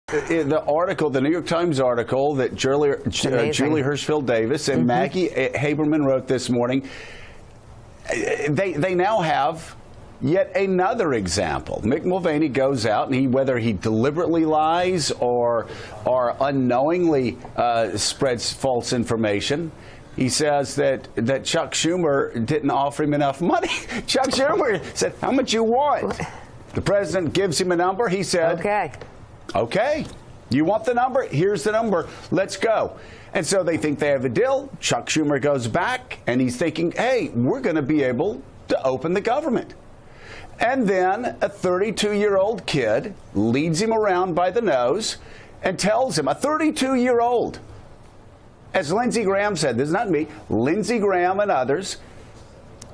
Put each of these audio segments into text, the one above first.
The article, the New York Times article that Julie Hirschfeld Davis and Maggie Haberman wrote this morning, they now have yet another example. Mick Mulvaney goes out and whether he deliberately lies or unknowingly spreads false information, he says that Chuck Schumer didn't offer him enough money. Chuck Schumer said, "How much you want?" The president gives him a number. He said, Okay, you want the number? Here's the number. Let's go. And so they think they have a deal. Chuck Schumer goes back, and he's thinking, hey, we're going to be able to open the government. And then a 32-year-old kid leads him around by the nose and tells him, a 32-year-old, as Lindsey Graham said, this is not me, Lindsey Graham and others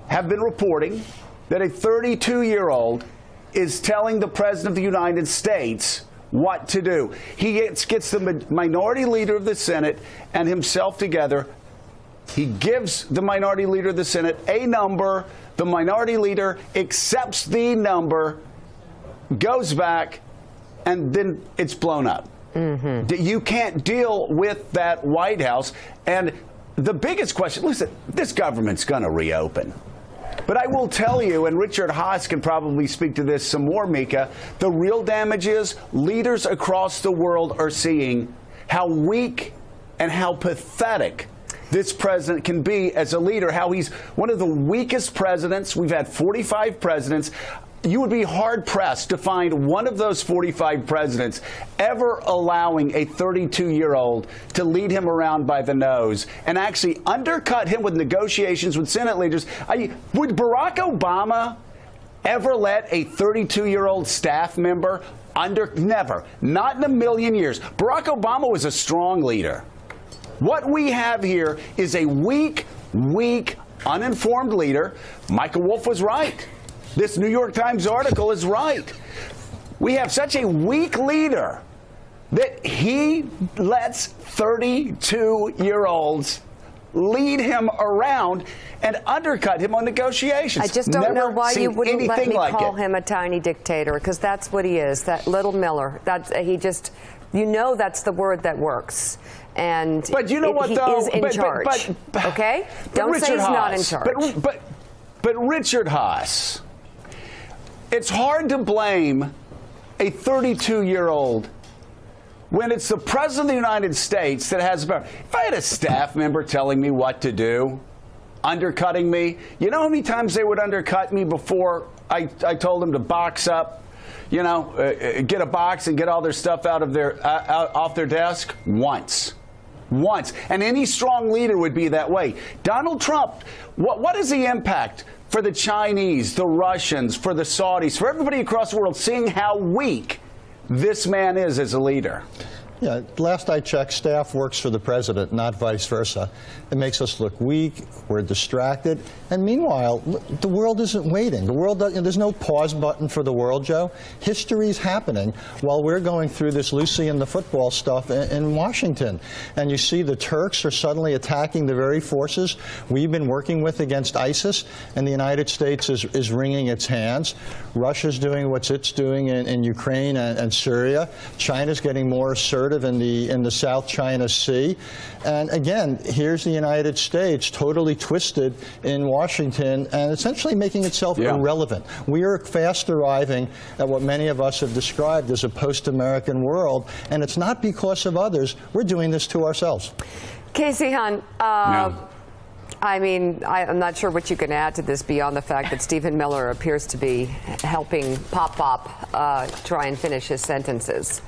have been reporting that a 32-year-old is telling the President of the United States what to do. He gets the minority leader of the Senate and himself together. He gives the minority leader of the Senate a number. The minority leader accepts the number, goes back, and then it's blown up. You can't deal with that White House. And the biggest question, listen, this government's going to reopen. But I will tell you, and Richard Haas can probably speak to this some more, Mika, the real damage is leaders across the world are seeing how weak and how pathetic this president can be as a leader, how he's one of the weakest presidents. We've had 45 presidents. You would be hard-pressed to find one of those 45 presidents ever allowing a 32-year-old to lead him around by the nose and actually undercut him with negotiations with Senate leaders. Would Barack Obama ever let a 32-year-old staff member Never. Not in a million years. Barack Obama was a strong leader. What we have here is a weak, uninformed leader. Michael Wolff was right. This New York Times article is right. We have such a weak leader that he lets 32-year-olds lead him around and undercut him on negotiations. I just don't know why you wouldn't let me call him a tiny dictator, because that's what he is, that little Miller. He just, you know, that's the word that works. And but you know what, he though? is in charge. Okay? Don't say he's not in charge. But Richard Haas, it's hard to blame a 32-year-old when it's the President of the United States that has power. If I had a staff member telling me what to do, undercutting me, you know how many times they would undercut me before I told them to box up, you know, get a box and get all their stuff out of their off their desk? Once. And any strong leader would be that way. Donald Trump, what is the impact for the Chinese, the Russians, for the Saudis, for everybody across the world, seeing how weak this man is as a leader? Yeah, last I checked, staff works for the president, not vice versa. It makes us look weak, we're distracted, and meanwhile, the world isn't waiting. The world, there's no pause button for the world, Joe. History's happening while we're going through this Lucy and the football stuff in Washington. And you see the Turks are suddenly attacking the very forces we've been working with against ISIS, and the United States is wringing its hands. Russia's doing what it's doing in Ukraine and Syria. China's getting more assertive in the South China Sea. And again, here's the United States totally twisted in Washington and essentially making itself irrelevant. We are fast arriving at what many of us have described as a post-American world, and it's not because of others. We're doing this to ourselves. Casey Hunt, I mean, I'm not sure what you can add to this beyond the fact that Stephen Miller appears to be helping Pop try and finish his sentences.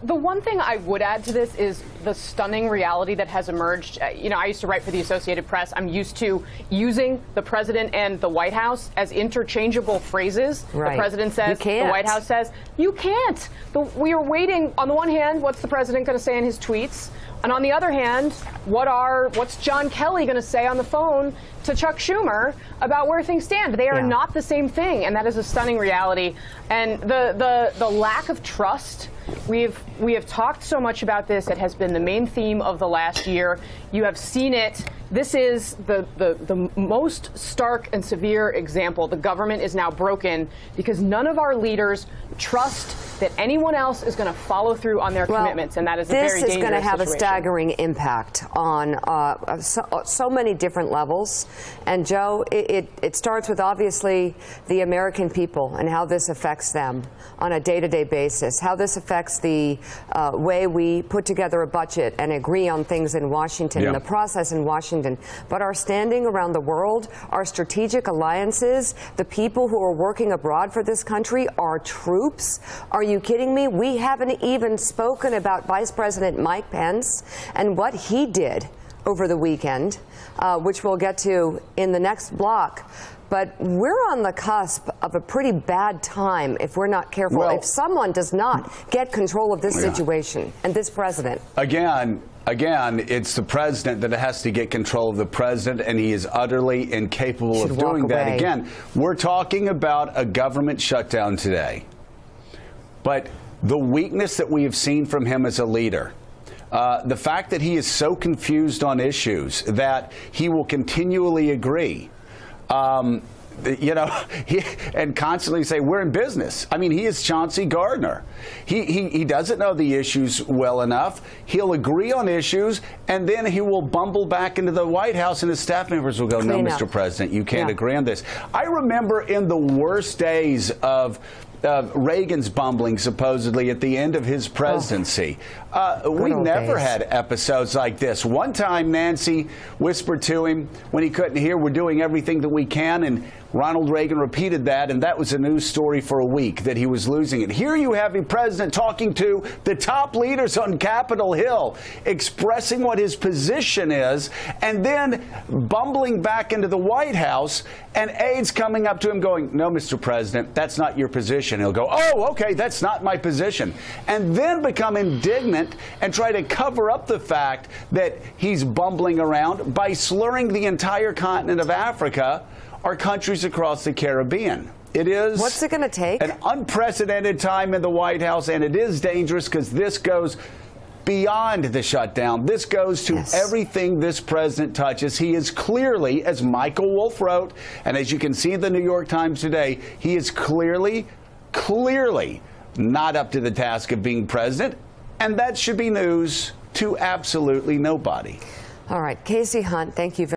The one thing I would add to this is the stunning reality that has emerged. You know, I used to write for the Associated Press. I'm used to using the president and the White House as interchangeable phrases. Right. The president says, the White House says. You can't. We are waiting. On the one hand, what's the president going to say in his tweets? And on the other hand, what's John Kelly going to say on the phone to Chuck Schumer about where things stand? They are not the same thing, and that is a stunning reality. And the lack of trust, we've we have talked so much about this. It has been the main theme of the last year. You have seen it. This is the most stark and severe example. The government is now broken because none of our leaders trust that anyone else is going to follow through on their commitments, and that is a very dangerous situation. This is going to have a staggering impact on so many different levels. And Joe, it starts with obviously the American people and how this affects them on a day-to-day basis, how this affects the way we put together a budget and agree on things in Washington, and the process in Washington. But our standing around the world, our strategic alliances, the people who are working abroad for this country, our troops. Are you kidding me? We haven't even spoken about Vice President Mike Pence and what he did over the weekend, which we'll get to in the next block. But we're on the cusp of a pretty bad time if we're not careful. Well, if someone does not get control of this situation and this president. Again, it's the president that has to get control of the president, and he is utterly incapable of doing that. Again, we're talking about a government shutdown today. But the weakness that we have seen from him as a leader, the fact that he is so confused on issues that he will continually agree, and constantly say, we're in business. I mean, he is Chauncey Gardner. He doesn't know the issues well enough. He'll agree on issues, and then he will bumble back into the White House, and his staff members will go, no, Mr. President, you can't agree on this. I remember in the worst days of Reagan's bumbling, supposedly, at the end of his presidency. We never had episodes like this. One time, Nancy whispered to him when he couldn't hear, we're doing everything that we can, and Ronald Reagan repeated that, and that was a news story for a week, that he was losing it. Here you have a president talking to the top leaders on Capitol Hill, expressing what his position is, and then bumbling back into the White House, and aides coming up to him going, no, Mr. President, that's not your position. He'll go, oh, okay, that's not my position. And then become indignant and try to cover up the fact that he's bumbling around by slurring the entire continent of Africa or countries across the Caribbean. It is what's it going to take? An unprecedented time in the White House, and it is dangerous because this goes beyond the shutdown. This goes to everything this president touches. He is clearly, as Michael Wolff wrote, and as you can see in the New York Times today, he is clearly not up to the task of being president, and that should be news to absolutely nobody. All right, Casey Hunt, thank you very much.